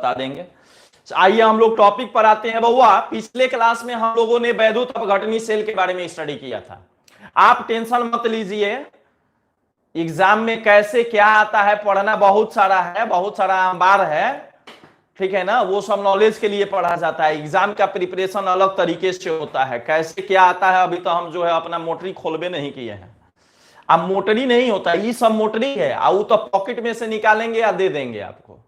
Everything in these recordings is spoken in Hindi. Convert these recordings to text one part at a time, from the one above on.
बता देंगे। आइए हम लोग टॉपिक पर आते हैं। बहुआ, पिछले क्लास में हम लोगों ने वैद्युत अपघटनी सेल के बारे में स्टडी किया था। आप टेंशन मत लीजिए, एग्जाम में कैसे क्या आता है पढ़ना बहुत सारा है, बहुत सारा अंबार है, ठीक है ना। वो सब नॉलेज के लिए पढ़ा जाता है। एग्जाम का प्रिपरेशन अलग तरीके से होता है। कैसे क्या आता है अभी तो हम जो है अपना मोटरी खोलबे नहीं किए हैं। अब मोटरी नहीं होता, ये सब मोटरी है। वो तो पॉकेट में से निकालेंगे या दे देंगे आपको।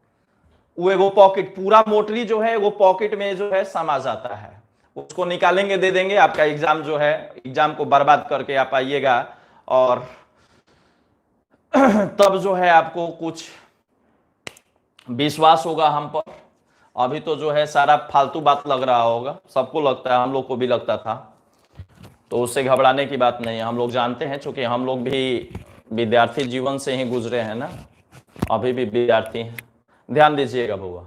वो पॉकेट पूरा मोटरी जो है वो पॉकेट में जो है समा जाता है, उसको निकालेंगे दे देंगे। आपका एग्जाम जो है, एग्जाम को बर्बाद करके आप आइएगा और तब जो है आपको कुछ विश्वास होगा हम पर। अभी तो जो है सारा फालतू बात लग रहा होगा, सबको लगता है, हम लोग को भी लगता था, तो उससे घबराने की बात नहीं है। हम लोग जानते हैं, चूंकि हम लोग भी विद्यार्थी जीवन से ही गुजरे हैं ना, अभी भी विद्यार्थी हैं। ध्यान दीजिएगा बुआ,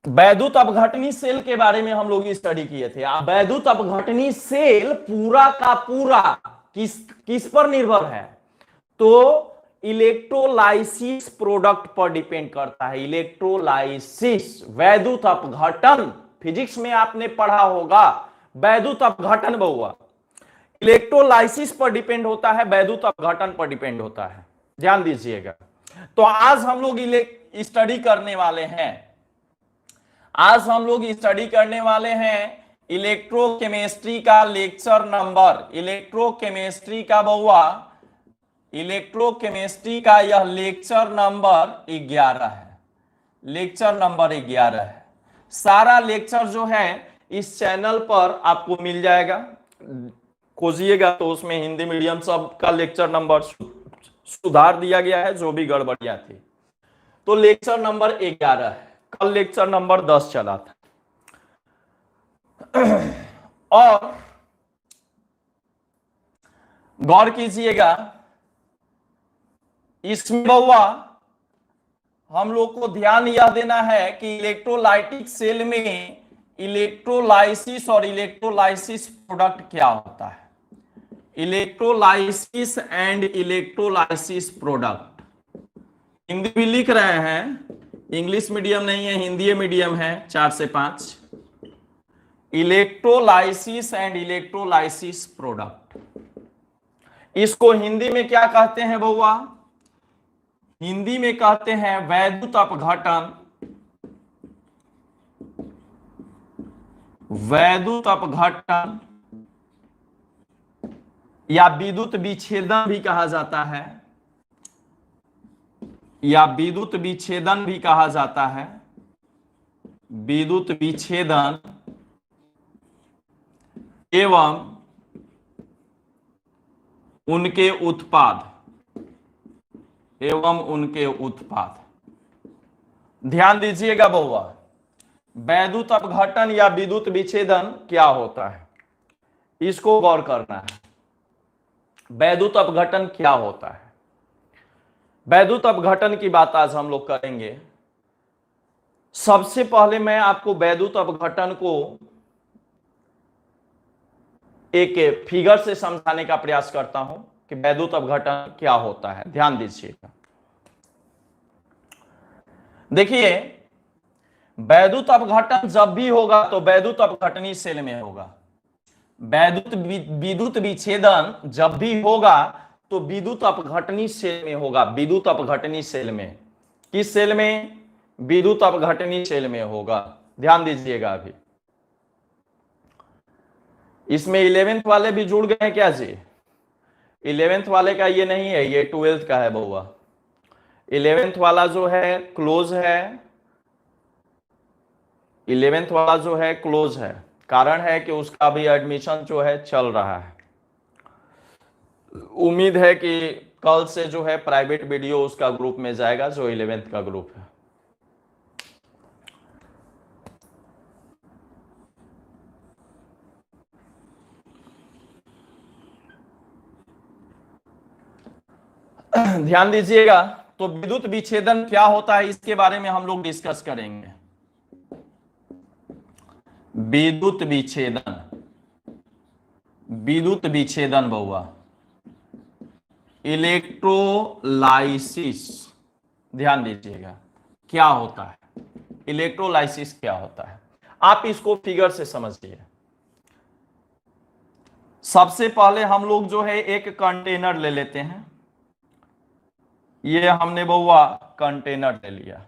वैद्युत अपघटनी सेल के बारे में हम लोग स्टडी किए थे। वैद्युत अपघटनी सेल पूरा का पूरा किस पर निर्भर है, तो इलेक्ट्रोलाइसिस प्रोडक्ट पर डिपेंड करता है। इलेक्ट्रोलाइसिस, वैद्युत अपघटन, फिजिक्स में आपने पढ़ा होगा वैद्युत अपघटन बहुआ, इलेक्ट्रोलाइसिस पर डिपेंड होता है, वैद्युत अपघटन पर डिपेंड होता है। ध्यान दीजिएगा। तो आज हम लोग स्टडी करने वाले हैं, आज हम लोग स्टडी करने वाले हैं इलेक्ट्रोकेमिस्ट्री का लेक्चर नंबर, इलेक्ट्रोकेमिस्ट्री का बहुआ, इलेक्ट्रोकेमिस्ट्री का यह लेक्चर नंबर 11 है। लेक्चर नंबर 11 है। सारा लेक्चर जो है इस चैनल पर आपको मिल जाएगा, खोजिएगा तो उसमें हिंदी मीडियम सब का लेक्चर नंबर सुधार दिया गया है, जो भी गड़बड़ियां थी। तो लेक्चर नंबर 11 है, कल लेक्चर नंबर 10 चला था। और गौर कीजिएगा, इसमें बहुआ हम लोग को ध्यान यह देना है कि इलेक्ट्रोलाइटिक सेल में इलेक्ट्रोलाइसिस और इलेक्ट्रोलाइसिस प्रोडक्ट क्या होता है। Electrolysis and electrolysis product, Hindi भी लिख रहे हैं, इंग्लिश मीडियम नहीं है, हिंदी मीडियम है 4 से 5। इलेक्ट्रोलाइसिस एंड इलेक्ट्रोलाइसिस प्रोडक्ट, इसको हिंदी में क्या कहते हैं बउआ? हिंदी में कहते हैं वैद्युत अपघटन, वैद्युत अपघटन या विद्युत विच्छेदन भी कहा जाता है, या विद्युत विच्छेदन भी कहा जाता है। विद्युत विच्छेदन एवं उनके उत्पाद, एवं उनके उत्पाद। ध्यान दीजिएगा बहुआ, वैद्युत अपघटन या विद्युत विच्छेदन क्या होता है, इसको गौर करना है। वैद्युत अपघटन क्या होता है? वैद्युत अपघटन की बात आज हम लोग करेंगे। सबसे पहले मैं आपको वैद्युत अपघटन को एक फिगर से समझाने का प्रयास करता हूं कि वैद्युत अपघटन क्या होता है। ध्यान दीजिएगा, देखिए वैद्युत अपघटन जब भी होगा तो वैद्युत अपघटनी सेल में होगा। विद्युत विच्छेदन जब भी होगा तो विद्युत अपघटनी सेल में होगा। विद्युत अपघटनी सेल में, किस सेल में? विद्युत अपघटनी सेल में होगा। ध्यान दीजिएगा, अभी इसमें 11th वाले भी जुड़ गए हैं क्या जी? 11th वाले का ये नहीं है, ये 12th का है बउआ। 11th वाला जो है क्लोज है, 11th वाला जो है क्लोज है। कारण है कि उसका भी एडमिशन जो है चल रहा है। उम्मीद है कि कल से जो है प्राइवेट वीडियो उसका ग्रुप में जाएगा, जो 11th का ग्रुप है। ध्यान दीजिएगा, तो विद्युत विच्छेदन क्या होता है इसके बारे में हम लोग डिस्कस करेंगे। विद्युत विच्छेदन, विद्युत विच्छेदन बहुआ, इलेक्ट्रोलाइसिस। ध्यान दीजिएगा, क्या होता है, इलेक्ट्रोलाइसिस क्या होता है, आप इसको फिगर से समझिए। सबसे पहले हम लोग जो है एक कंटेनर ले लेते हैं, ये हमने बउआ कंटेनर ले लिया,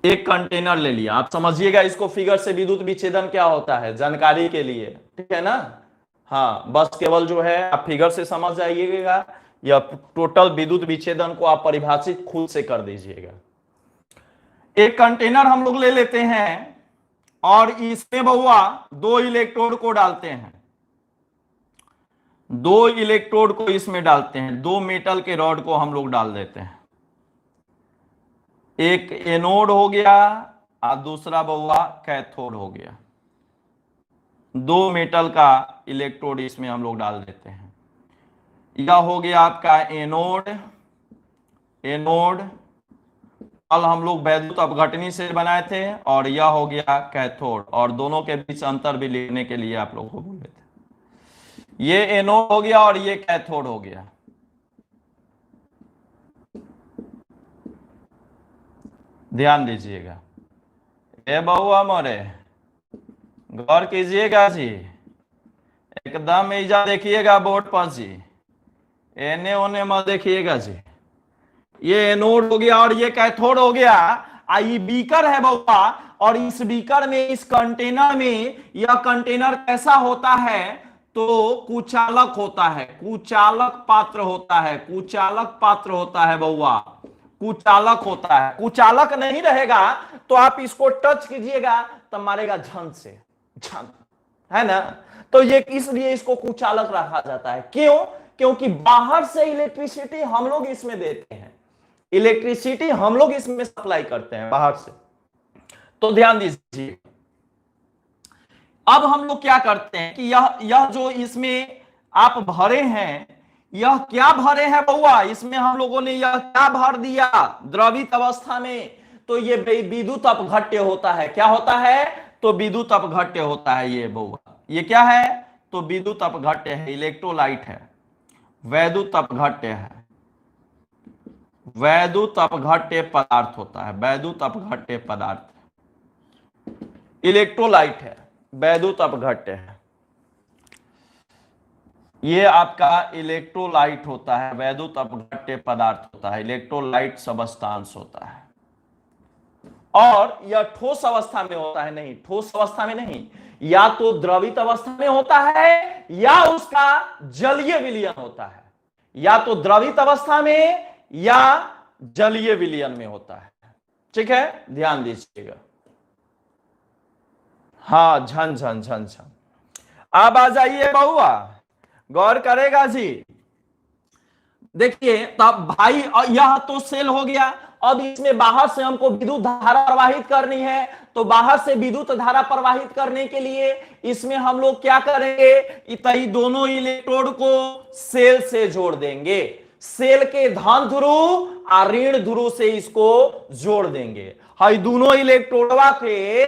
एक कंटेनर ले लिया। आप समझिएगा इसको फिगर से, विद्युत विच्छेदन क्या होता है जानकारी के लिए, ठीक है ना। हाँ, बस केवल जो है आप फिगर से समझ जाइएगा, या टोटल विद्युत विच्छेदन को आप परिभाषित खुद से कर दीजिएगा। एक कंटेनर हम लोग ले लेते हैं और इसमें बउआ दो इलेक्ट्रोड को डालते हैं, दो इलेक्ट्रोड को इसमें डालते हैं, दो मेटल के रॉड को हम लोग डाल देते हैं। एक एनोड हो गया और दूसरा बउआ कैथोड हो गया। दो मेटल का इलेक्ट्रोड इसमें हम लोग डाल देते हैं। यह हो गया आपका एनोड, एनोड कल हम लोग वैद्युत अपघटनी से बनाए थे, और यह हो गया कैथोड, और दोनों के बीच अंतर भी लिखने के लिए आप लोगों को बोले थे। ये एनोड हो गया और ये कैथोड हो गया। ध्यान दीजिएगा, ए बहुआ मोरे गौर कीजिएगा जी, एकदम इजा देखिएगा बोर्ड पर जी, एने ओने मत देखिएगा जी। ये एनोड हो गया और ये कैथोड हो गया। ये बीकर है बउआ, और इस बीकर में, इस कंटेनर में, यह कंटेनर कैसा होता है तो कुचालक होता है, कुचालक पात्र होता है, कुचालक पात्र होता है बउआ, कुचालक होता है। कुचालक नहीं रहेगा तो आप इसको टच कीजिएगा तो मारेगा झन से, झन, है ना। तो ये इसलिए इसको कुचालक रखा जाता है। क्यों? क्योंकि बाहर से इलेक्ट्रिसिटी हम लोग इसमें देते हैं, इलेक्ट्रिसिटी हम लोग इसमें सप्लाई करते हैं बाहर से। तो ध्यान दीजिए, अब हम लोग क्या करते हैं कि यह जो इसमें आप भरे हैं, यह क्या भरे हैं बउआ, इसमें हम लोगों ने यह क्या भर दिया द्रवित अवस्था में, तो ये विद्युत अपघट्य होता है। क्या होता है? तो विद्युत अपघट्य होता है ये बउआ। ये क्या है? तो विद्युत अपघट्य है, इलेक्ट्रोलाइट है, वैद्युत अपघट्य है, वैद्युत अपघट्य पदार्थ होता है, वैद्युत अपघट्य पदार्थ, इलेक्ट्रोलाइट है, वैद्युत अपघट्य है। ये आपका इलेक्ट्रोलाइट होता है, वैद्युत अपघट्य पदार्थ होता है, इलेक्ट्रोलाइट सबस्टांस होता है। और यह ठोस अवस्था में होता है, नहीं ठोस अवस्था में नहीं, या तो द्रवित अवस्था में होता है या उसका जलीय विलयन होता है, या तो द्रवित अवस्था में या जलीय विलयन में होता है। ठीक है, ध्यान दीजिएगा। हाँ, झन झन झन झन। अब आ जाइए बहुआ, गौर करेगा जी। देखिए तब भाई, यह तो सेल हो गया। अब इसमें बाहर से हमको विद्युत धारा प्रवाहित करनी है, तो बाहर से विद्युत धारा प्रवाहित करने के लिए इसमें हम लोग क्या करेंगे, दोनों इलेक्ट्रोड को सेल से जोड़ देंगे, सेल के धन ध्रुव और ऋण ध्रुव से इसको जोड़ देंगे। हाई दोनों इलेक्ट्रोडवा के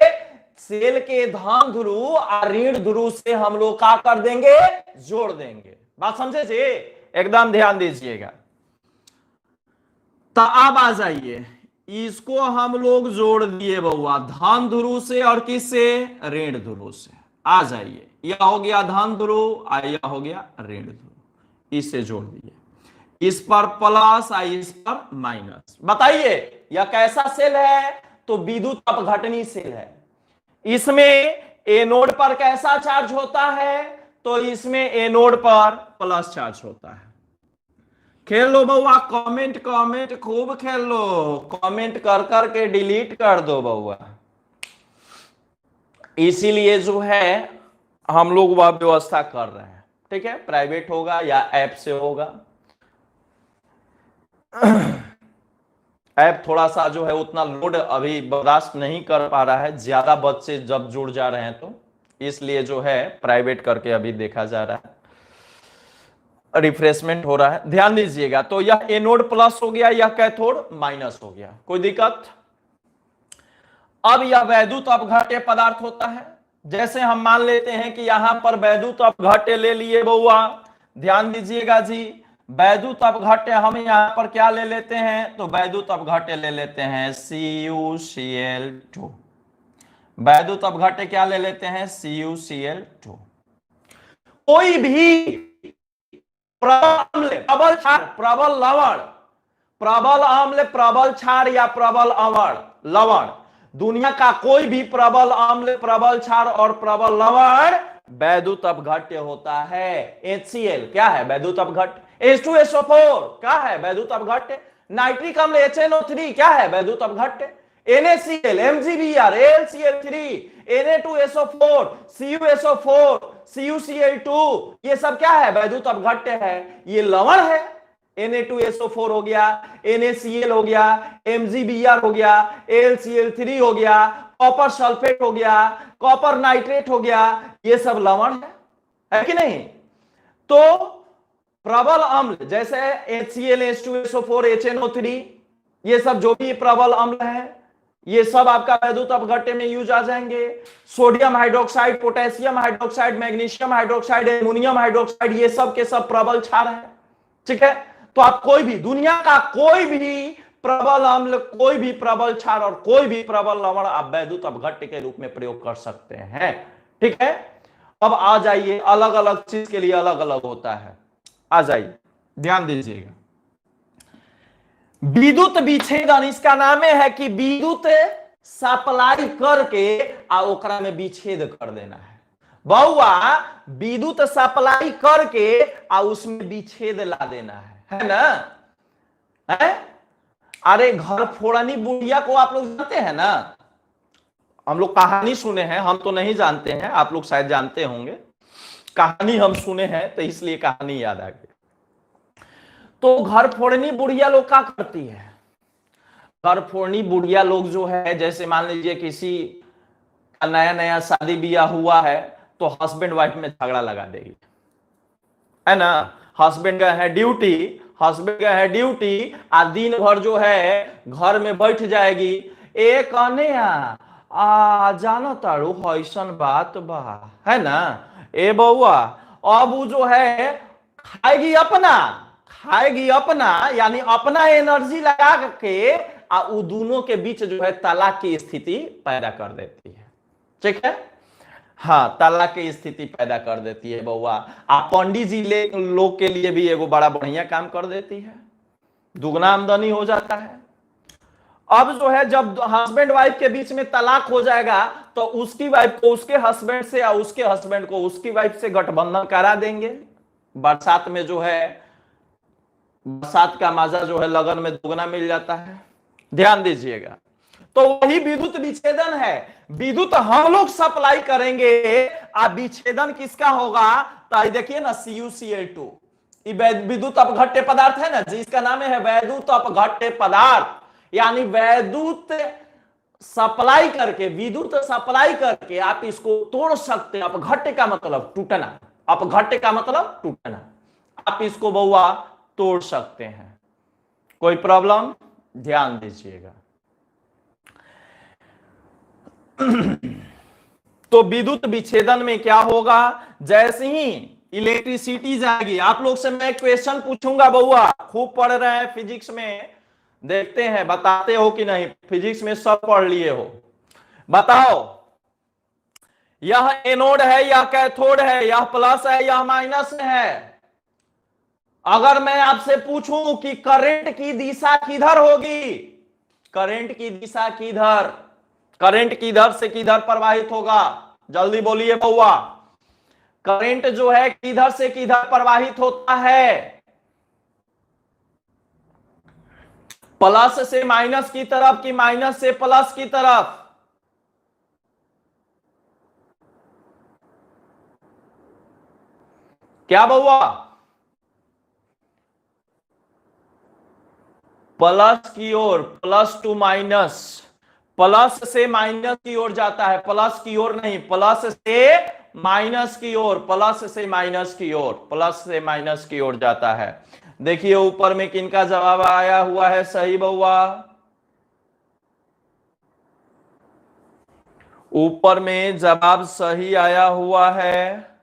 सेल के धन ध्रुव और ऋण ध्रुव से हम लोग क्या कर देंगे, जोड़ देंगे। बात समझे जी, एकदम ध्यान दीजिएगा। तो अब आ जाइए, इसको हम लोग जोड़ दिए बउआ धन ध्रुव से, और किससे, ऋण ध्रुव से। आ जाइए, यह हो गया धन ध्रुव और यह हो गया ऋण ध्रुव, इससे जोड़ दिए, इस पर प्लस और इस पर माइनस। बताइए यह कैसा सेल है, तो विद्युत अपघटनी सेल है। इसमें एनोड पर कैसा चार्ज होता है, तो इसमें एनोड पर प्लस चार्ज होता है। खेल लो बउआ, कमेंट कमेंट खूब खेल लो, कमेंट कर करके डिलीट कर दो बउआ। इसीलिए जो है हम लोग वह व्यवस्था कर रहे हैं। ठीक है, प्राइवेट होगा या ऐप से होगा। ऐप थोड़ा सा जो है उतना लोड अभी बर्दाश्त नहीं कर पा रहा है, ज्यादा बच्चे जब जुड़ जा रहे हैं, तो इसलिए जो है प्राइवेट करके अभी देखा जा रहा है, रिफ्रेशमेंट हो रहा है। ध्यान दीजिएगा, तो यह एनोड प्लस हो गया, यह कैथोड माइनस हो गया, कोई दिक्कत? अब यह वैद्युत अपघट्य पदार्थ होता है। जैसे हम मान लेते हैं कि यहां पर वैद्युत अपघट्य ले लिए बउआ, ध्यान दीजिएगा जी, वैद्युत अपघट्य हम यहां पर क्या ले लेते हैं, तो वैद्युत अपघट्य ले लेते हैं CuCl2। वैद्युत अपघट्य क्या ले लेते हैं, CuCl2। कोई भी प्रबल प्रबल क्षार, प्रबल लवण, प्रबल अम्ल, प्रबल क्षार या प्रबल लवण, दुनिया का कोई भी प्रबल अम्ल, प्रबल क्षार और प्रबल लवण वैद्युत अपघट्य होता है। HCl क्या है, वैद्युत अपघट्य। H2SO4 क्या है, वैद्युत अपघट्य। नाइट्रिक अम्ल HNO3 क्या है, वैद्युत अपघट्य। NaCl, MgBr, AlCl3, Na2SO4, CuSO4, CuCl2, ये सब क्या है, वैद्युत अपघट्य है, ये लवण है। Na2SO4 हो गया, NaCl हो गया, MgBr हो गया, AlCl3 हो गया, कॉपर सल्फेट हो गया, कॉपर नाइट्रेट हो गया, ये सब लवण है कि नहीं। तो प्रबल अम्ल जैसे HCl, H2SO4, HNO3, ये सब जो भी प्रबल अम्ल है, ये सब आपका वैद्युत अपघट्य में यूज आ जाएंगे। Sodium hydroxide, potassium hydroxide, magnesium hydroxide, aluminium hydroxide, ये सब के सब प्रबल क्षार है। ठीक है, तो आप कोई भी दुनिया का कोई भी प्रबल अम्ल, कोई भी प्रबल क्षार और कोई भी प्रबल लवण आप वैद्युत अपघट्य के रूप में प्रयोग कर सकते हैं। ठीक है, अब आ जाइए, अलग अलग चीज के लिए अलग अलग होता है। आ जाइए, ध्यान दीजिएगा। विद्युत विच्छेदन, इसका नाम है कि विद्युत सप्लाई करके आ ओकरा में विच्छेद कर देना है। बहुआ विद्युत सप्लाई करके आ उसमें विच्छेद ला देना है ना। है? अरे घर फोड़नी बुढ़िया को आप लोग जानते हैं ना, हम लोग कहानी सुने हैं, हम तो नहीं जानते हैं, आप लोग शायद जानते होंगे। कहानी हम सुने हैं तो इसलिए कहानी याद आ गई। तो घर फोड़नी बुढ़िया लोग क्या करती है, घर फोड़नी बुढ़िया लोग जो है, जैसे मान लीजिए किसी का नया नया शादी ब्याह हुआ है, तो हस्बैंड वाइफ में झगड़ा लगा देगी, है ना। हस्बैंड का है ड्यूटी, हस्बैंड का है ड्यूटी, आ दिन भर जो है घर में बैठ जाएगी। एक कन्या आ जानो तारू ऐसन बात बा, है ना, ए बउआ, अब वो जो है खाएगी अपना, खाएगी अपना, यानी अपना एनर्जी लगा के आ उ दोनों के बीच जो है तलाक की स्थिति पैदा कर देती है। ठीक है, हाँ, तलाक की स्थिति पैदा कर देती है बउआ। आप पंडित जी लोग के लिए भी एगो बड़ा बढ़िया काम कर देती है, दुगना आमदनी हो जाता है। अब जो है जब हस्बैंड वाइफ के बीच में तलाक हो जाएगा, तो उसकी वाइफ को उसके हस्बैंड से या उसके हस्बैंड को उसकी वाइफ से गठबंधन करा देंगे। बरसात में जो है, बरसात का मजा जो है लगन में दुगना मिल जाता है। ध्यान दीजिएगा, तो वही विद्युत विच्छेदन है। विद्युत हम लोग सप्लाई करेंगे, आ विच्छेदन किसका होगा, तो देखिए ना CuCl2, विद्युत अपघट्य पदार्थ है ना, जिसका नाम है वैद्युत अपघट्य पदार्थ। यानी वैद्युत सप्लाई करके, विद्युत सप्लाई करके आप इसको तोड़ सकते हैं। अपघट्य का मतलब टूटना, अपघट्य का मतलब टूटना, आप इसको बउआ तोड़ सकते हैं। कोई प्रॉब्लम, ध्यान दीजिएगा। तो विद्युत विच्छेदन में क्या होगा, जैसे ही इलेक्ट्रिसिटी जाएगी, आप लोग से मैं क्वेश्चन पूछूंगा बउआ, खूब पढ़ रहे हैं फिजिक्स में, देखते हैं बताते हो कि नहीं, फिजिक्स में सब पढ़ लिए हो, बताओ यह एनोड है, यह कैथोड है, यह प्लस है, यह माइनस है। अगर मैं आपसे पूछूं कि करंट की दिशा किधर होगी, करंट की दिशा किधर, करंट किधर से किधर प्रवाहित होगा, जल्दी बोलिए बउआ, करंट जो है किधर से किधर प्रवाहित होता है, प्लस से माइनस की तरफ कि माइनस से प्लस की तरफ। क्या बउआ, प्लस की ओर, प्लस टू माइनस, प्लस से माइनस की ओर जाता है, प्लस की ओर नहीं, प्लस से माइनस की ओर, प्लस से माइनस की ओर, प्लस से माइनस की ओर जाता है। देखिए ऊपर में किनका जवाब आया हुआ है सही बउआ, ऊपर में जवाब सही आया हुआ है।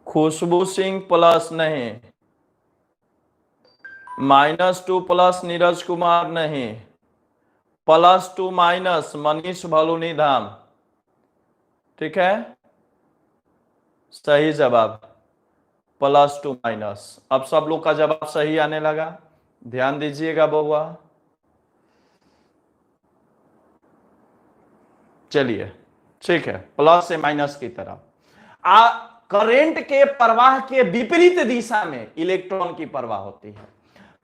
खुशबू सिंह प्लस नहीं, -2 प्लस नीरज कुमार नहीं, +2 माइनस मनीष भलुनी धाम। ठीक है, सही जवाब +2 माइनस। अब सब लोग का जवाब सही आने लगा, ध्यान दीजिएगा बउआ। चलिए ठीक है, प्लस से माइनस की तरफ। करंट के प्रवाह के विपरीत दिशा में इलेक्ट्रॉन की प्रवाह होती है।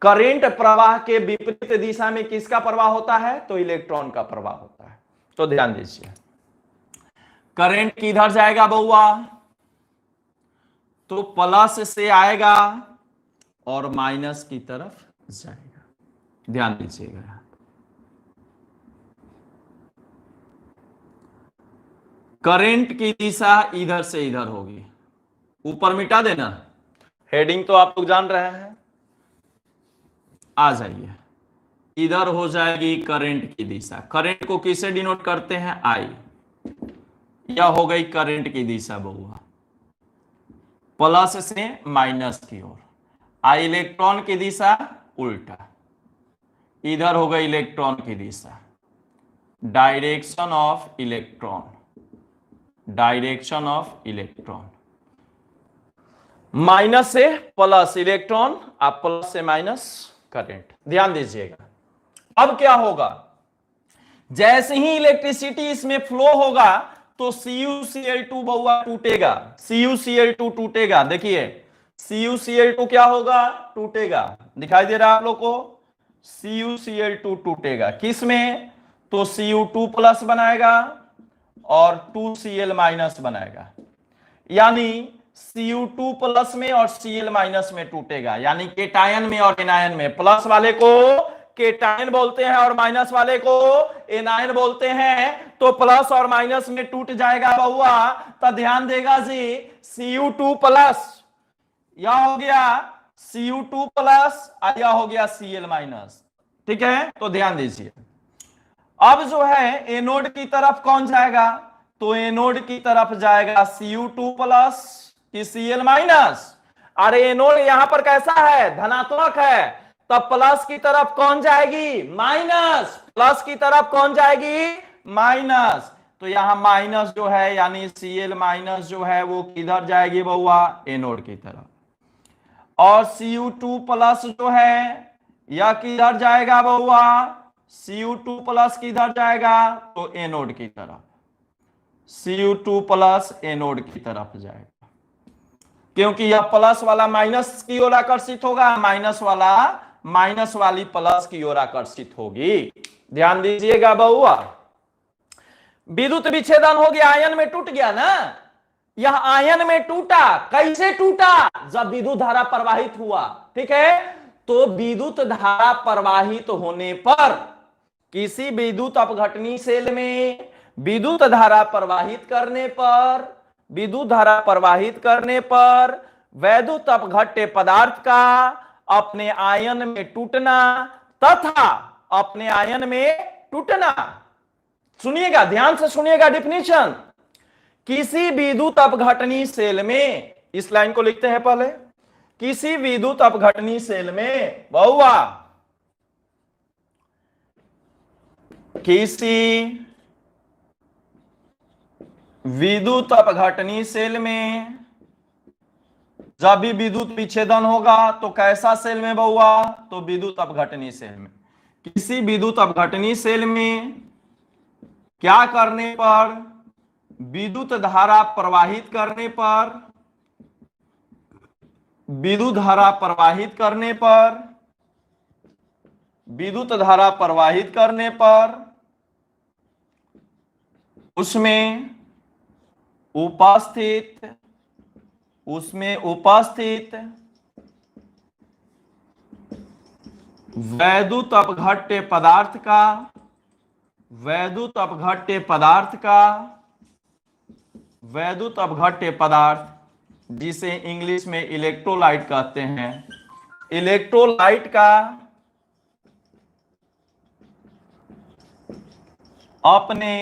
करंट प्रवाह के विपरीत दिशा में किसका प्रवाह होता है? तो इलेक्ट्रॉन का प्रवाह होता है। तो ध्यान दीजिए, करंट किधर जाएगा बउआ? तो प्लस से आएगा और माइनस की तरफ जाएगा। ध्यान दीजिएगा, करंट की दिशा इधर से इधर होगी। ऊपर मिटा देना, हेडिंग तो आप लोग जान रहे हैं। आ जाइए, इधर हो जाएगी करंट की दिशा। करंट को किसे डिनोट करते हैं? आई। यह हो गई करंट की दिशा बउआ, प्लस से माइनस की ओर। आई इलेक्ट्रॉन की दिशा उल्टा, इधर हो गई इलेक्ट्रॉन की दिशा, direction of electron, direction of electron. Minus से प्लस इलेक्ट्रॉन, आप प्लस से माइनस करंट। ध्यान दीजिएगा, अब क्या होगा? जैसे ही इलेक्ट्रिसिटी इसमें फ्लो होगा तो CuCl2 बउआ टूटेगा, CuCl2 टूटेगा। देखिए CuCl2 क्या होगा? टूटेगा। दिखाई दे रहा है आप लोग को? CuCl2 टूटेगा किस में? तो Cu2 प्लस बनाएगा और 2Cl माइनस बनाएगा, यानी Cu2 प्लस में और Cl माइनस में टूटेगा, यानी केटायन में और एनायन में। प्लस वाले को केटायन बोलते हैं और माइनस वाले को एनायन बोलते हैं। तो प्लस और माइनस में टूट जाएगा बउआ। तो ध्यान देगा जी, Cu2 प्लस, यह हो गया Cu2 प्लस, यह हो गया Cl माइनस। ठीक है, तो ध्यान दीजिए। अब जो है एनोड की तरफ कौन जाएगा? तो एनोड की तरफ जाएगा Cu2 प्लस कि Cl माइनस। अरे एनोड यहां पर कैसा है? धनात्मक है, तब प्लस की तरफ कौन जाएगी? माइनस। प्लस की तरफ कौन जाएगी? माइनस। तो यहां माइनस जो है यानी Cl माइनस जो है वो किधर जाएगी बउआ? एनोड की तरफ। और Cu2 प्लस जो है यह किधर जाएगा बउआ? Cu2 प्लस किधर जाएगा? तो एनोड की तरफ। Cu2 प्लस एनोड की तरफ जाएगा, क्योंकि यह प्लस वाला माइनस की ओर आकर्षित होगा, माइनस वाला माइनस वाली प्लस की ओर आकर्षित होगी। ध्यान दीजिएगा बउआ, विद्युत विच्छेदन हो गया, आयन में टूट गया ना। यह आयन में टूटा, कैसे टूटा? जब विद्युत धारा प्रवाहित हुआ। ठीक है, तो विद्युत धारा प्रवाहित होने पर किसी विद्युत अपघटनी सेल में विद्युत धारा प्रवाहित करने पर, विद्युत धारा प्रवाहित करने पर वैद्युत अपघट्य पदार्थ का अपने आयन में टूटना तथा अपने आयन में टूटना। सुनिएगा, ध्यान से सुनिएगा डिफिनीशन। किसी विद्युत अपघटनी सेल में, इस लाइन को लिखते हैं पहले, किसी विद्युत अपघटनी सेल में बउआ, किसी विद्युत अपघटनी सेल में जब भी विद्युत विच्छेदन होगा तो कैसा सेल में बउआ? तो विद्युत अपघटनी सेल में। किसी विद्युत अपघटनी सेल में क्या करने पर? विद्युत धारा प्रवाहित करने पर, विद्युत धारा प्रवाहित करने पर, विद्युत धारा प्रवाहित करने पर उसमें उपस्थित वैद्युत अपघट्य पदार्थ का, वैद्युत अपघट्य पदार्थ का, वैद्युत अपघट्य पदार्थ जिसे इंग्लिश में इलेक्ट्रोलाइट कहते हैं, इलेक्ट्रोलाइट का अपने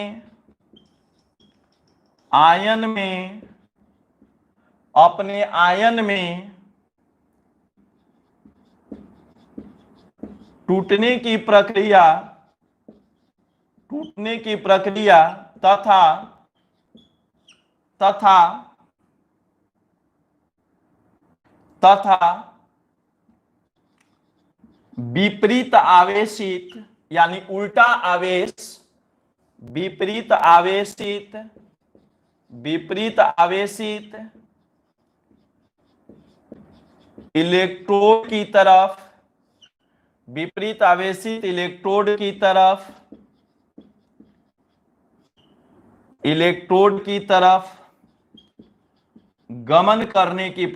आयन में अपने आयन में टूटने की प्रक्रिया तथा तथा तथा विपरीत आवेशित यानी उल्टा आवेश, विपरीत आवेशित इलेक्ट्रोड की तरफ, विपरीत आवेशित इलेक्ट्रोड की तरफ गमन करने की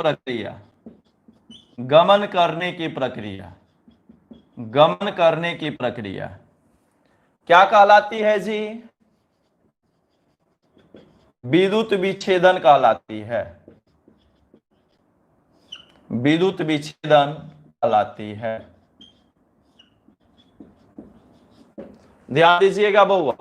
प्रक्रिया क्या कहलाती है जी? विद्युत विच्छेदन कहलाती है, विद्युत विच्छेदन कहलाती है। ध्यान दीजिएगा बउआ,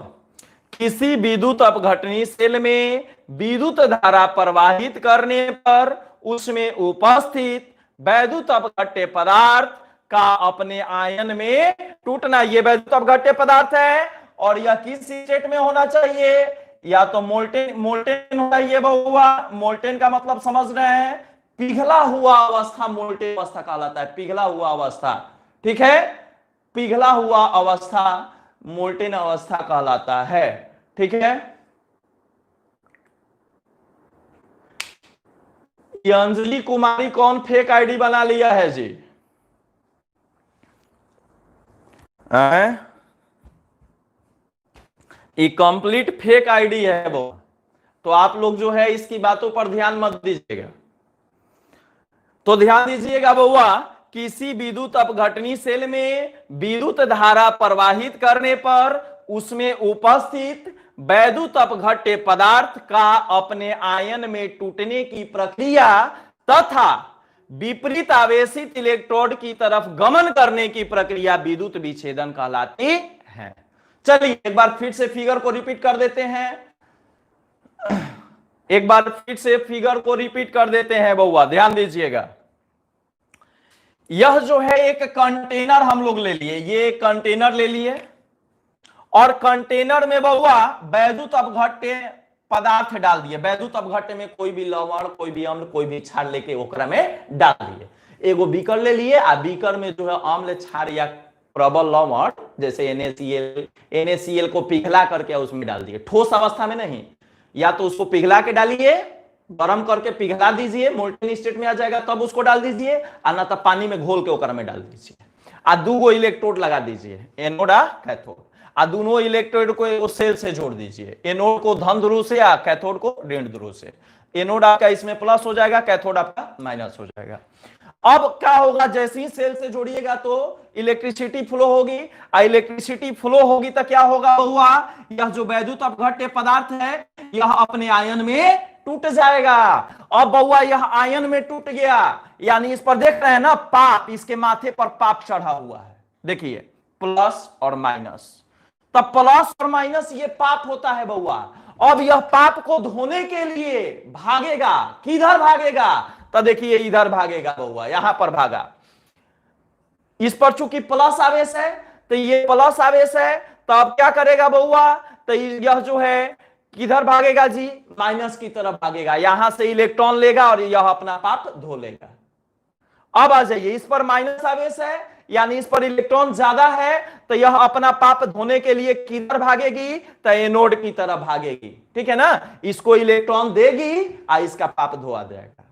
किसी विद्युत अपघटनी सेल में विद्युत धारा प्रवाहित करने पर उसमें उपस्थित वैद्युत अपघट्य पदार्थ का अपने आयन में टूटना। ये वैद्युत अपघट्य पदार्थ है और यह किस स्टेट में होना चाहिए? या तो मोल्टेन होना चाहिए बउआ। मोल्टेन का मतलब समझ रहे हैं, पिघला हुआ अवस्था मोल्टेन अवस्था कहलाता है, पिघला हुआ अवस्था। ठीक है, पिघला हुआ अवस्था मोल्टेन अवस्था कहलाता है। ठीक है, अंजलि कुमारी कौन फेक आईडी बना लिया है जी? ये कंप्लीट फेक आईडी है वो, तो आप लोग जो है इसकी बातों पर ध्यान मत दीजिएगा। तो ध्यान दीजिएगा बउआ, किसी विद्युत अपघटनी सेल में विद्युत धारा प्रवाहित करने पर उसमें उपस्थित वैद्युत अपघट्य पदार्थ का अपने आयन में टूटने की प्रक्रिया तथा विपरीत आवेशित इलेक्ट्रोड की तरफ गमन करने की प्रक्रिया विद्युत विच्छेदन कहलाती है। चलिए एक बार फिर से फिगर को रिपीट कर देते हैं, एक बार फिर से फिगर को रिपीट कर देते हैं बउआ, ध्यान दीजिएगा। यह जो है एक कंटेनर हम लोग ले लिए, ये एक कंटेनर ले लिए और कंटेनर में बउआ वैद्युत अपघट्य पदार्थ डाल दिए। वैद्युत अपघट्य में कोई भी लवण, कोई भी अम्ल, कोई भी क्षार लेके ओकरा में डाल दिए। एगो बीकर ले लिए आ बीकर में जो है अम्ल, क्षार या प्रबल लवण जैसे NaCl को पिघला करके उसमें डाल दिए। ठोस अवस्था में नहीं, या तो उसको पिघला के डालिए, गरम करके पिघला दीजिए, मोल्टेन स्टेट में आ जाएगा तब उसको डाल दीजिए, और ना तो पानी में घोल के ओकरा में डाल दीजिए। आ दूगो इलेक्ट्रोड लगा दीजिए, एनोड आ कैथोड, आ दोनों इलेक्ट्रोड को एक सेल से जोड़ दीजिए। एनोड को धन ध्रुव से या कैथोड को ऋण ध्रुव से। एनोड आपका इसमें प्लस हो जाएगा, कैथोड आपका माइनस हो जाएगा। अब क्या होगा, जैसे ही सेल से जोड़िएगा तो इलेक्ट्रिसिटी फ्लो होगी, इलेक्ट्रिसिटी फ्लो होगी तो क्या होगा हुआ, यह जो वैद्युत अपघट्य पदार्थ है यह अपने आयन में टूट जाएगा। अब बउआ यह आयन में टूट गया, यानी इस पर देख रहे हैं ना पाप, इसके माथे पर पाप चढ़ा हुआ है, देखिए प्लस और माइनस। तब प्लस और माइनस ये पाप होता है बउआ। अब यह पाप को धोने के लिए भागेगा, किधर भागेगा? तो देखिए इधर भागेगा बउआ, यहां पर भागा। इस पर चूंकि प्लस आवेश है तो ये प्लस आवेश है, तो अब क्या करेगा बउआ, तो यह जो है किधर भागेगा जी? माइनस की तरफ भागेगा। यहां से इलेक्ट्रॉन लेगा और यह अपना पाप धो लेगा। अब आ जाइए, इस पर माइनस आवेश है यानी इस पर इलेक्ट्रॉन ज्यादा है, तो यह अपना पाप धोने के लिए किधर भागेगी? तो एनोड की तरफ भागेगी। ठीक है ना, इसको इलेक्ट्रॉन देगी और इसका पाप धोआ जाएगा।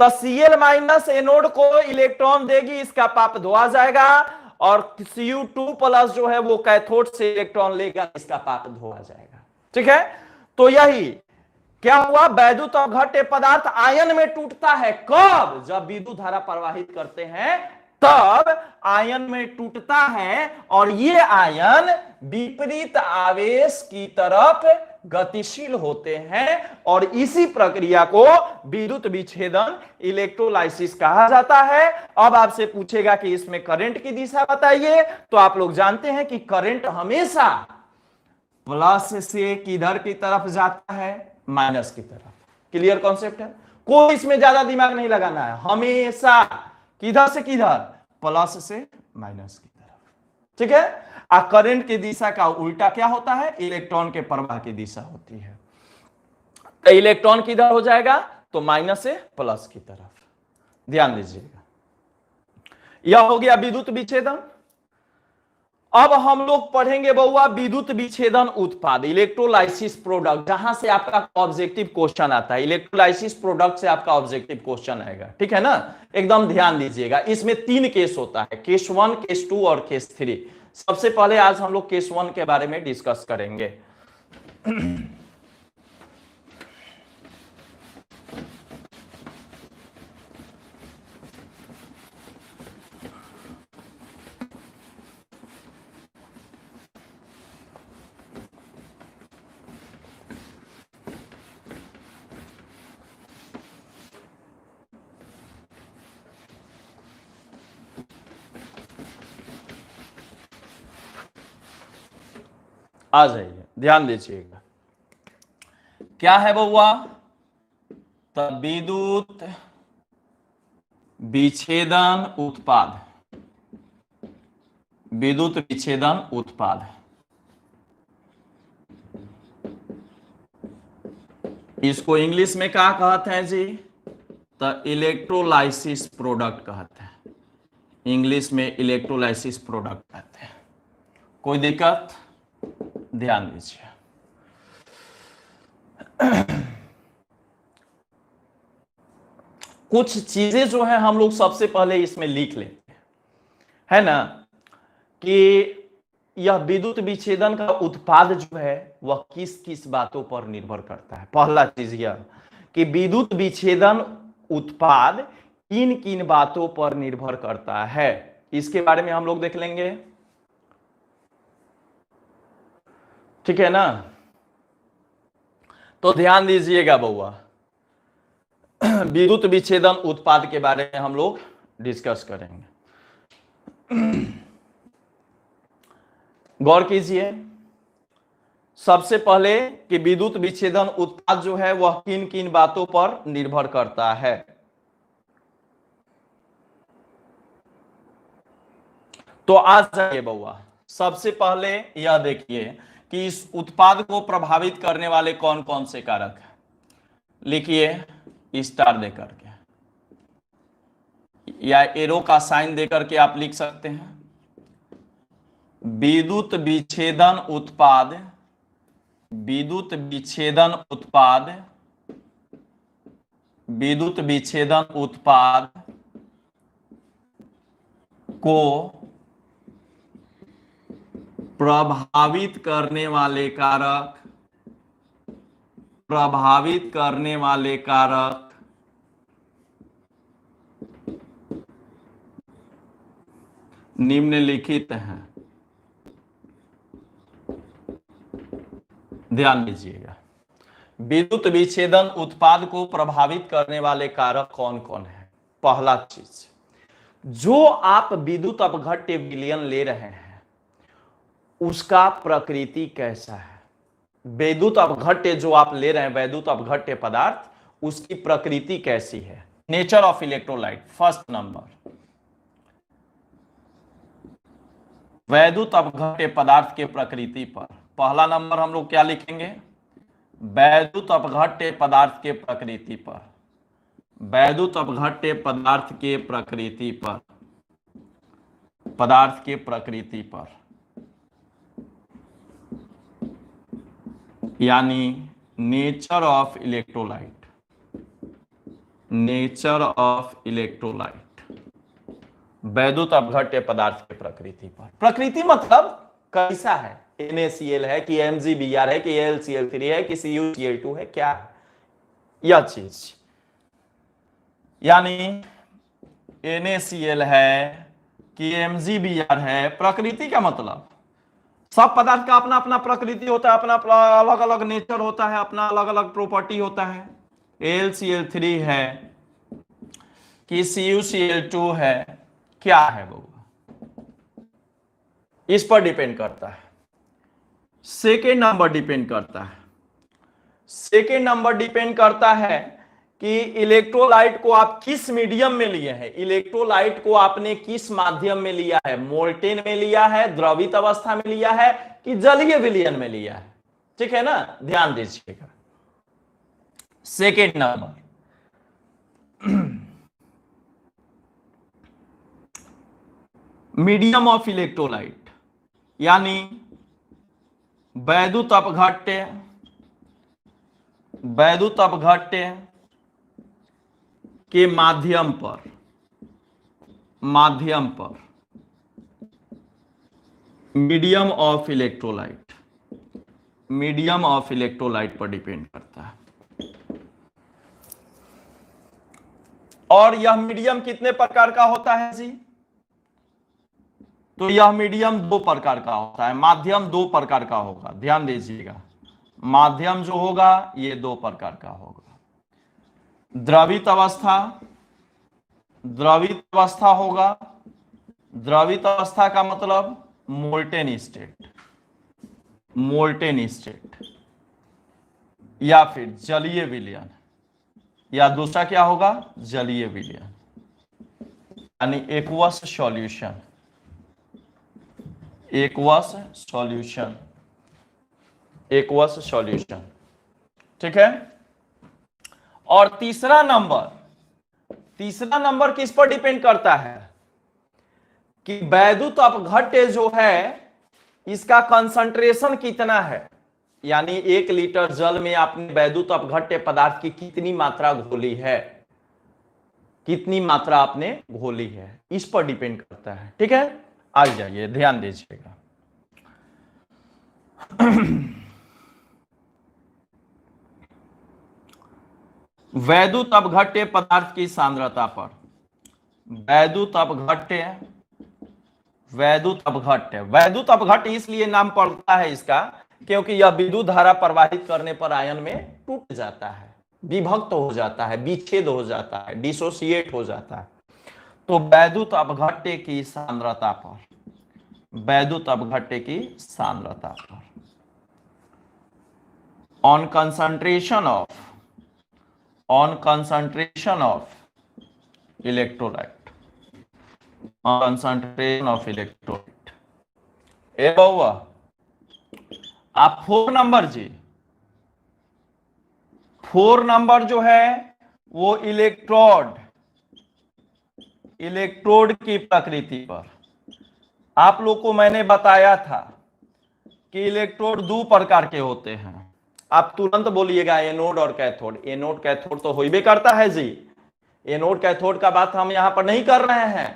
तो Cl माइनस एनोड को इलेक्ट्रॉन देगी, इसका पाप धोआ जाएगा, और Cu2 प्लस जो है वो कैथोड से इलेक्ट्रॉन लेगा, इसका पाप धोआ जाएगा। ठीक है, तो यही क्या हुआ, वैद्युत अपघट्य पदार्थ आयन में टूटता है। कब? जब विद्युत धारा प्रवाहित करते हैं तब आयन में टूटता है, और ये आयन विपरीत आवेश की तरफ गतिशील होते हैं, और इसी प्रक्रिया को विद्युत विच्छेदन इलेक्ट्रोलाइसिस कहा जाता है। अब आपसे पूछेगा कि इसमें करंट की दिशा बताइए, तो आप लोग जानते हैं कि करंट हमेशा प्लस से किधर की तरफ जाता है? माइनस की तरफ। क्लियर कॉन्सेप्ट है? कोई इसमें ज्यादा दिमाग नहीं लगाना है, हमेशा किधर से किधर, प्लस से माइनस की तरफ, ठीक है। करंट की दिशा का उल्टा क्या होता है, इलेक्ट्रॉन के प्रवाह की दिशा होती है। तो इलेक्ट्रॉन किधर हो जाएगा, तो माइनस से प्लस की तरफ, ध्यान दीजिएगा। यह हो गया विद्युत विच्छेदन। अब हम लोग पढ़ेंगे बउआ विद्युत विच्छेदन उत्पाद, इलेक्ट्रोलाइसिस प्रोडक्ट, जहां से आपका ऑब्जेक्टिव क्वेश्चन आता है, इलेक्ट्रोलाइसिस प्रोडक्ट से आपका ऑब्जेक्टिव क्वेश्चन आएगा, ठीक है ना। एकदम ध्यान दीजिएगा, इसमें 3 केस होता है, केस 1, केस 2 और केस 3। सबसे पहले आज हम लोग केस 1 के बारे में डिस्कस करेंगे। आ जाइए, ध्यान दीजिएगा, क्या है बउआ, तो विद्युत विच्छेदन उत्पाद, विद्युत विच्छेदन उत्पाद, इसको इंग्लिश में क्या कहते हैं जी, तो इलेक्ट्रोलाइसिस प्रोडक्ट कहते हैं, इंग्लिश में इलेक्ट्रोलाइसिस प्रोडक्ट कहते हैं। कोई दिक्कत, ध्यान दीजिए। कुछ चीजें जो है हम लोग सबसे पहले इसमें लिख लेते हैं, है ना, कि यह विद्युत विच्छेदन का उत्पाद जो है वह किस किस बातों पर निर्भर करता है। पहला चीज यह कि विद्युत विच्छेदन उत्पाद किन किन बातों पर निर्भर करता है, इसके बारे में हम लोग देख लेंगे, ठीक है ना। तो ध्यान दीजिएगा बउआ, विद्युत विच्छेदन उत्पाद के बारे में हम लोग डिस्कस करेंगे। गौर कीजिए, सबसे पहले कि विद्युत विच्छेदन उत्पाद जो है वह किन किन बातों पर निर्भर करता है। तो आज जाइए बउआ, सबसे पहले यह देखिए कि इस उत्पाद को प्रभावित करने वाले कौन कौन से कारक हैं। लिखिए स्टार देकर के या एरो का साइन देकर के आप लिख सकते हैं। विद्युत विच्छेदन उत्पाद, विद्युत विच्छेदन उत्पाद, विद्युत विच्छेदन उत्पाद को प्रभावित करने वाले कारक, प्रभावित करने वाले कारक निम्नलिखित हैं। ध्यान दीजिएगा, विद्युत विच्छेदन उत्पाद को प्रभावित करने वाले कारक कौन कौन है। पहला चीज, जो आप विद्युत अपघट्य विलयन ले रहे हैं उसका प्रकृति कैसा है। विद्युत अपघट्य जो आप ले रहे हैं, वैद्युत अपघट्य पदार्थ, उसकी प्रकृति कैसी है। Nature of electrolyte, first number, वैद्युत अपघट्य पदार्थ के प्रकृति पर पहला नंबर हम लोग क्या लिखेंगे, वैद्युत अपघट्य पदार्थ के प्रकृति पर, वैद्युत अपघट्य पदार्थ के प्रकृति पर, पदार्थ के प्रकृति पर, यानी nature of electrolyte, nature of electrolyte, वैद्युत अपघट्य पदार्थ के प्रकृति पर। प्रकृति मतलब कैसा है, NaCl है कि MgBr है कि AlCl3 है कि CuCl2 है, क्या है यह चीज, यानी NaCl है कि MgBr है। प्रकृति का मतलब सब पदार्थ का अपना अपना प्रकृति होता है, अपना अलग अलग नेचर होता है, अपना अलग अलग प्रॉपर्टी होता है। AlCl3 है कि CuCl2 है, क्या है वो, इस पर डिपेंड करता है। सेकेंड नंबर डिपेंड करता है, सेकेंड नंबर डिपेंड करता है कि इलेक्ट्रोलाइट को आप किस मीडियम में लिए हैं, इलेक्ट्रोलाइट को आपने किस माध्यम में लिया है, मोल्टेन में लिया है, द्रवित अवस्था में लिया है कि जलीय विलयन में लिया है। ठीक है ना, ध्यान दीजिएगा। Second number, medium of electrolyte यानी वैद्युत अपघट्य, वैद्युत अपघट्य के माध्यम पर medium of electrolyte, medium of electrolyte पर डिपेंड करता है। और यह मीडियम कितने प्रकार का होता है जी? तो यह मीडियम दो प्रकार का होता है, माध्यम दो प्रकार का होगा, ध्यान दीजिएगा। माध्यम जो होगा ये दो प्रकार का होगा, द्रवित अवस्था, द्रवित अवस्था होगा, द्रवित अवस्था का मतलब मोल्टेन स्टेट, मोल्टेन स्टेट, या फिर जलीय विलयन, या दूसरा क्या होगा, जलीय विलयन यानी aqueous solution, aqueous solution, aqueous solution. ठीक है। और तीसरा नंबर, तीसरा नंबर किस पर डिपेंड करता है कि वैद्युत अपघट्य जो है इसका कंसंट्रेशन कितना है, यानी 1 लीटर जल में आपने वैद्युत अपघट्य पदार्थ की कितनी मात्रा घोली है, कितनी मात्रा आपने घोली है, इस पर डिपेंड करता है। ठीक है, आ जाइए, ध्यान दीजिएगा। वैद्युत अपघट्य पदार्थ की सांद्रता पर, वैद्युत अपघट्य, वैद्युत अपघट्य, वैद्युत अपघट्य इसलिए नाम पड़ता है इसका क्योंकि यह विद्युत धारा प्रवाहित करने पर आयन में टूट जाता है, विभक्त हो जाता है, विच्छेद हो जाता है, डिसोसिएट हो जाता है। तो वैद्युत अपघट्य की सांद्रता पर, वैद्युत अपघट्य की सांद्रता पर, on concentration of, on concentration of electrolyte, concentration of electrolyte. ए बउआ आप 4 नंबर जी, 4 नंबर जो है वो इलेक्ट्रोड, इलेक्ट्रोड की प्रकृति पर आप लोग को मैंने बताया था कि इलेक्ट्रोड दो प्रकार के होते हैं। आप तुरंत बोलिएगा एनोड और कैथोड, एनोड कैथोड तो हो ही करता है जी, एनोड कैथोड का बात हम यहां पर नहीं कर रहे हैं।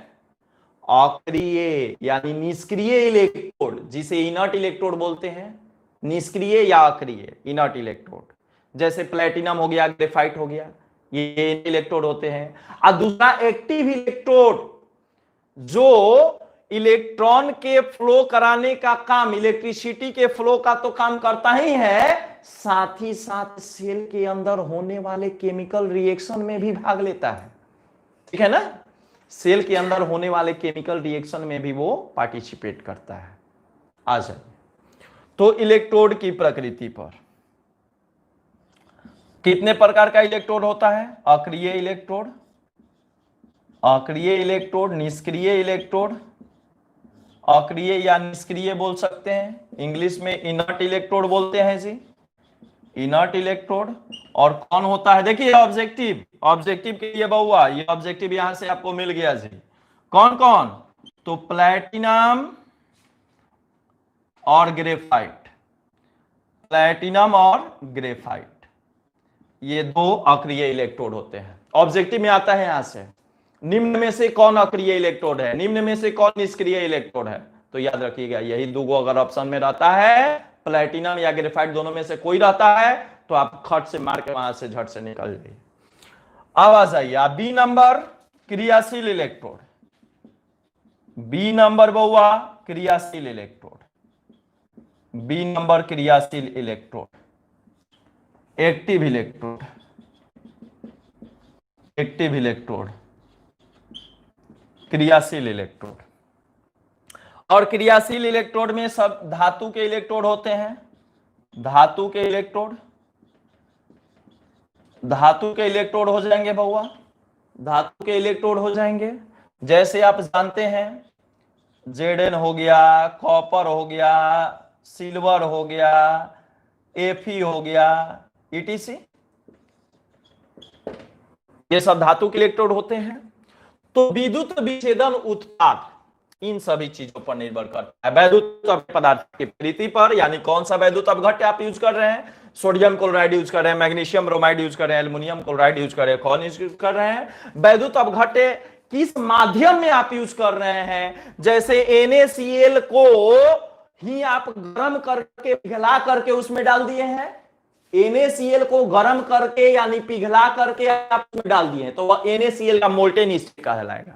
अक्रिय यानी निष्क्रिय इलेक्ट्रोड, जिसे इनर्ट इलेक्ट्रोड बोलते हैं, निष्क्रिय या अक्रिय इनर्ट इलेक्ट्रोड, जैसे प्लेटिनम हो गया, ग्रेफाइट हो गया, ये इलेक्ट्रोड होते हैं। और दूसरा एक्टिव इलेक्ट्रोड जो इलेक्ट्रॉन के फ्लो कराने का काम, इलेक्ट्रिसिटी के फ्लो का तो काम करता ही है, साथ ही साथ सेल के अंदर होने वाले केमिकल रिएक्शन में भी भाग लेता है। ठीक है ना, सेल के अंदर होने वाले केमिकल रिएक्शन में भी वो पार्टिसिपेट करता है। आ जाइए, तो इलेक्ट्रोड की प्रकृति पर कितने प्रकार का इलेक्ट्रोड होता है? अक्रिय इलेक्ट्रोड, अक्रिय इलेक्ट्रोड, निष्क्रिय इलेक्ट्रोड, अक्रिय या निष्क्रिय बोल सकते हैं, इंग्लिश में इनर्ट इलेक्ट्रोड बोलते हैं जी, इनर्ट इलेक्ट्रोड। और कौन होता है, देखिए ऑब्जेक्टिव, ऑब्जेक्टिव के लिए बहुआ, ये ऑब्जेक्टिव यहां से आपको मिल गया जी। कौन कौन? तो प्लैटिनम और ग्रेफाइट, प्लैटिनम और ग्रेफाइट, ये दो अक्रिय इलेक्ट्रोड होते हैं। ऑब्जेक्टिव में आता है यहां से, निम्न में से कौन अक्रिय इलेक्ट्रोड है, निम्न में से कौन निष्क्रिय इलेक्ट्रोड है? तो याद रखिएगा यही दो अगर ऑप्शन में रहता है, प्लैटिनम या ग्रेफाइट दोनों में से कोई रहता है, तो आप खट से मार के वहां से झट से निकल जाइए। अब आ जाइए बी नंबर, क्रियाशील इलेक्ट्रोड। बी नंबर बहुआ क्रियाशील इलेक्ट्रोड, बी नंबर क्रियाशील electrode, active electrode, active electrode, क्रियाशील इलेक्ट्रोड। और क्रियाशील इलेक्ट्रोड में सब धातु के इलेक्ट्रोड होते हैं, धातु के इलेक्ट्रोड, धातु के इलेक्ट्रोड हो जाएंगे बउआ, धातु के इलेक्ट्रोड हो जाएंगे। जैसे आप जानते हैं जेडन हो गया, कॉपर हो गया, सिल्वर हो गया, एफी हो गया, ईटीसी, ये सब धातु के इलेक्ट्रोड होते हैं। तो विद्युत विच्छेदन उत्पाद इन सभी चीजों पर निर्भर करता है, वैद्युत पदार्थ की प्रकृति पर, यानी कौन सा वैद्युत अपघट्य आप यूज कर रहे हैं, सोडियम क्लोराइड यूज कर रहे हैं, मैग्नीशियम ब्रोमाइड यूज कर रहे हैं, एल्युमिनियम क्लोराइड यूज कर रहे हैं, कौन यूज कर रहे हैं, वैद्युत अपघट्य किस माध्यम में आप यूज कर रहे हैं। जैसे NaCl को ही आप गर्म करके पिघला करके उसमें डाल दिए हैं, NaCl को गर्म करके यानी पिघला करके आप उसमें डाल दिए हैं, तो वह NaCl का मोल्टेन ईस्ट कहलाएगा।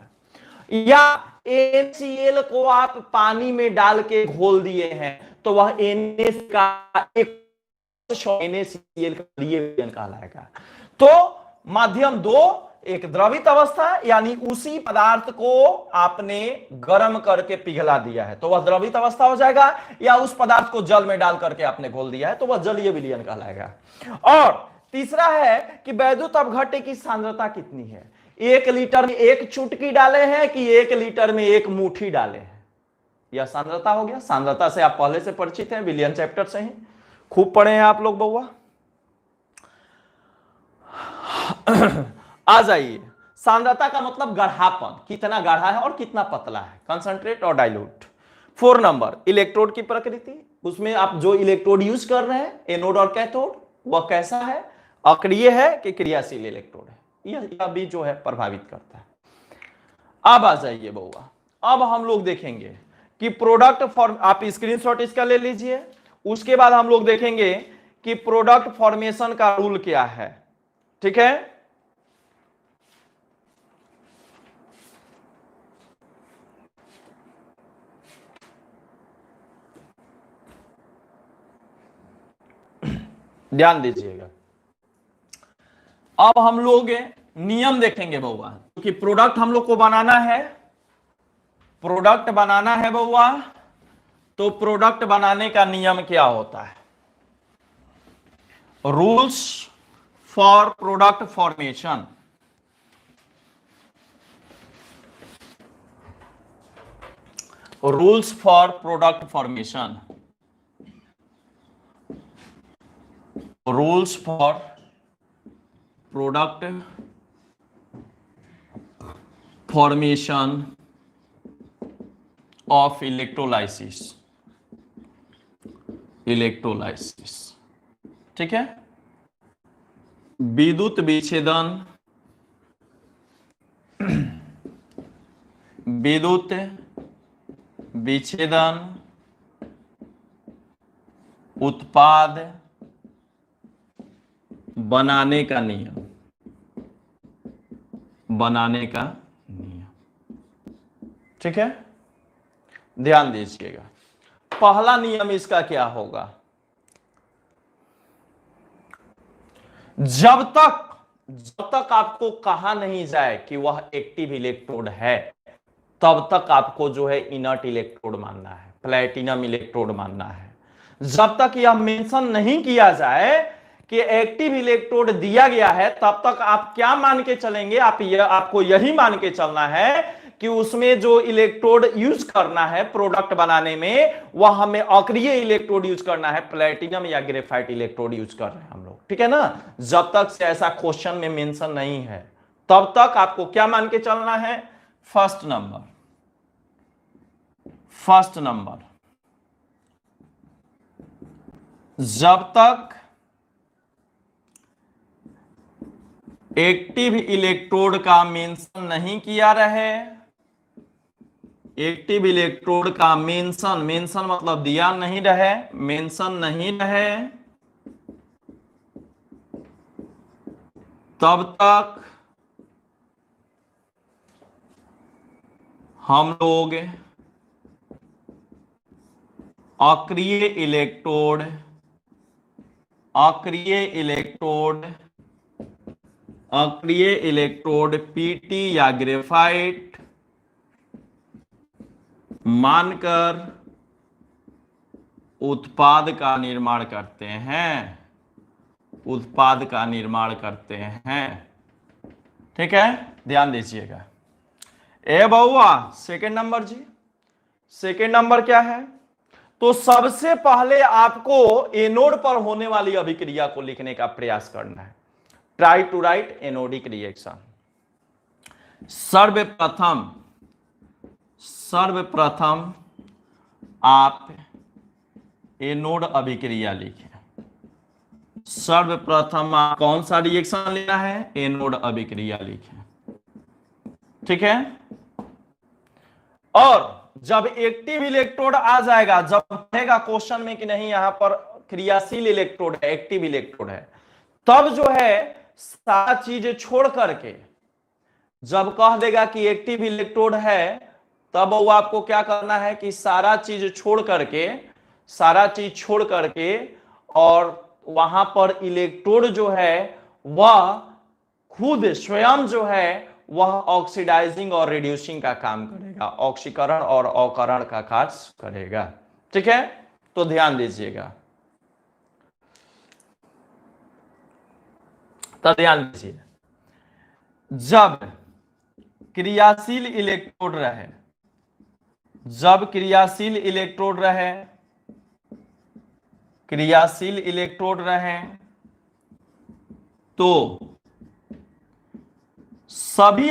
या NaCl को आप पानी में डाल के घोल दिए हैं, तो वह Na का एक NaCl का रिएक्शन कहलाएगा। तो माध्यम दो, एक द्रवित अवस्था यानी उसी पदार्थ को आपने गर्म करके पिघला दिया है तो वह द्रवित अवस्था हो जाएगा, या उस पदार्थ को जल में डाल करके आपने घोल दिया है तो वह जलीय विलयन कहलाएगा। और तीसरा है कि वैद्युत अपघट्य की सांद्रता कितनी है, 1 लीटर में 1 चुटकी डाले हैं कि 1 लीटर में 1 मुट्ठी डाले हैं, यह सांद्रता हो गया। सांद्रता से आप पहले से परिचित हैं, विलयन चैप्टर से ही खूब पढ़े हैं आप लोग बउआ। आ जाइए, सांद्रता का मतलब गाढ़ापन, कितना गाढ़ा है और कितना पतला है, कंसंट्रेट और डाइल्यूट। 4 नंबर इलेक्ट्रोड की प्रकृति, उसमें आप जो इलेक्ट्रोड यूज कर रहे हैं एनोड और कैथोड वह कैसा है, अक्रिय है कि क्रियाशील इलेक्ट्रोड है, यह भी जो है प्रभावित करता है। अब आ जाइए बउआ, अब हम लोग देखेंगे कि प्रोडक्ट फॉर्म, आप स्क्रीनशॉट इसका ले लीजिए, उसके बाद हम लोग देखेंगे कि प्रोडक्ट फॉर्मेशन का रूल क्या है। ठीक है, ध्यान दीजिएगा। अब हम लोग नियम देखेंगे बउआ, क्योंकि प्रोडक्ट हम लोग को बनाना है, प्रोडक्ट बनाना है बउआ, तो प्रोडक्ट बनाने का नियम क्या होता है, rules for product formation. Rules for product formation, rules for product formation of electrolysis, electrolysis. ठीक है, विद्युत विच्छेदन, विद्युत विच्छेदन उत्पाद बनाने का नियम, बनाने का नियम। ठीक है, ध्यान दीजिएगा। पहला नियम इसका क्या होगा, जब तक आपको कहा नहीं जाए कि वह एक्टिव इलेक्ट्रोड है तब तक आपको जो है इनर्ट इलेक्ट्रोड मानना है, प्लेटिनम इलेक्ट्रोड मानना है। जब तक यह मेंशन नहीं किया जाए कि एक्टिव इलेक्ट्रोड दिया गया है तब तक आप क्या मान के चलेंगे, आपको यही मान के चलना है कि उसमें जो इलेक्ट्रोड यूज करना है प्रोडक्ट बनाने में वह हमें अक्रिय इलेक्ट्रोड यूज करना है, प्लेटिनम या ग्रेफाइट इलेक्ट्रोड यूज कर रहे हैं हम लोग। ठीक है ना, जब तक से ऐसा क्वेश्चन में मेंशन नहीं है तब तक आपको क्या मान के चलना है, फर्स्ट नंबर, फर्स्ट नंबर, जब तक एक्टिव इलेक्ट्रोड का मेंशन नहीं किया रहे, एक्टिव इलेक्ट्रोड का मेंशन, मेंशन मतलब दिया नहीं रहे, मेंशन नहीं रहे, तब तक हम लोग अक्रिय इलेक्ट्रोड, अक्रिय इलेक्ट्रोड, अक्रिय इलेक्ट्रोड पीटी या ग्रेफाइट मानकर उत्पाद का निर्माण करते हैं, उत्पाद का निर्माण करते हैं। ठीक है, ध्यान दीजिएगा। ए बउआ सेकेंड नंबर जी, सेकेंड नंबर क्या है? तो सबसे पहले आपको एनोड पर होने वाली अभिक्रिया को लिखने का प्रयास करना है। Try to write anodic reaction. सर्वप्रथम आप एनोड अभिक्रिया लिखें। सर्वप्रथम आप कौन सा रिएक्शन लेना है? एनोड अभिक्रिया लिखें। ठीक है, और जब एक्टिव इलेक्ट्रोड आ जाएगा, जब कहेगा क्वेश्चन में कि नहीं यहां पर क्रियाशील इलेक्ट्रोड है, एक्टिव इलेक्ट्रोड है, तब जो है सारा चीज छोड़ करके, जब कह देगा कि एक्टिव इलेक्ट्रोड है, तब वो आपको क्या करना है कि सारा चीज छोड़ करके और वहां पर इलेक्ट्रोड जो है वह खुद स्वयं जो है वह ऑक्सीडाइजिंग और रिड्यूसिंग का काम करेगा, ऑक्सीकरण और अवकरण का कार्य करेगा। ठीक है, तो ध्यान दीजिएगा, तो ध्यान दीजिए। जब क्रियाशील इलेक्ट्रोड रहे, तो सभी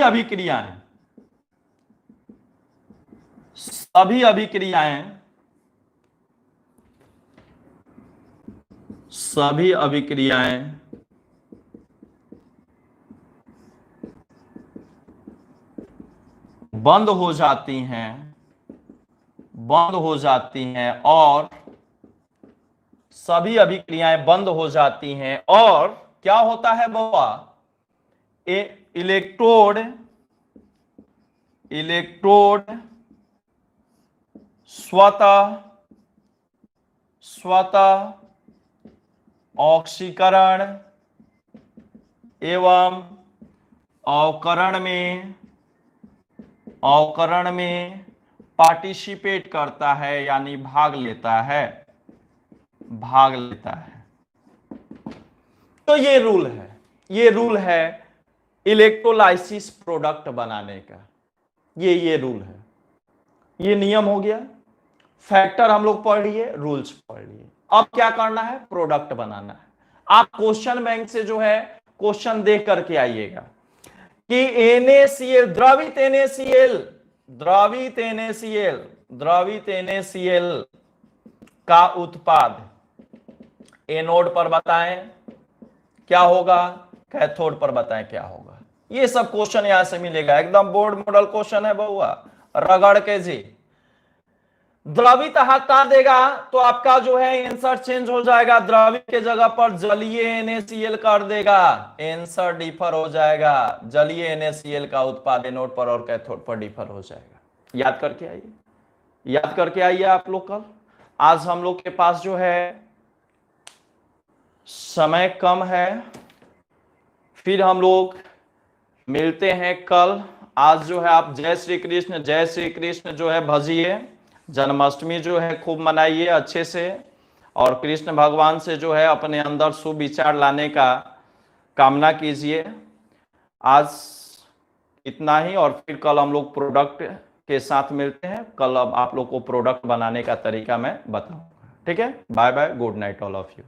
अभिक्रियाएं बंद हो जाती हैं और सभी अभिक्रियाएं बंद हो जाती हैं और क्या होता है बाबा? इलेक्ट्रोड स्वतः ऑक्सीकरण एवं अवकरण में पार्टिसिपेट करता है, यानी भाग लेता है। तो ये रूल है इलेक्ट्रोलाइसिस प्रोडक्ट बनाने का। ये रूल है, ये नियम हो गया। फैक्टर हम लोग पढ़ लिए, रूल्स पढ़ लिए। अब क्या करना है? प्रोडक्ट बनाना है। आप क्वेश्चन बैंक से जो है क्वेश्चन देख करके आइएगा कि NaCl द्रवित NaCl का उत्पाद एनोड पर बताएं क्या होगा, कैथोड पर बताएं क्या होगा। ये सब क्वेश्चन यहां से मिलेगा, एकदम बोर्ड मॉडल क्वेश्चन है बउआ, रगड़ के जी। द्रवित हटा देगा तो आपका जो है आंसर चेंज हो जाएगा, द्रवित के जगह पर जलीय NaCl कर देगा, आंसर डिफर हो जाएगा। जलीय NaCl का उत्पाद एनोड पर और कैथोड पर डिफर हो जाएगा। याद करके आइए आप लोग। कल आज हम लोग के पास जो है समय कम है, फिर हम लोग मिलते हैं कल। आज जो है आप जय श्री कृष्ण जो है भजिए, जन्माष्टमी जो है खूब मनाइए अच्छे से, और कृष्ण भगवान से जो है अपने अंदर सुविचार लाने का कामना कीजिए। आज इतना ही, और फिर कल हम लोग प्रोडक्ट के साथ मिलते हैं। कल अब आप लोग को प्रोडक्ट बनाने का तरीका मैं बताऊंगा। ठीक है, bye bye, good night all of you.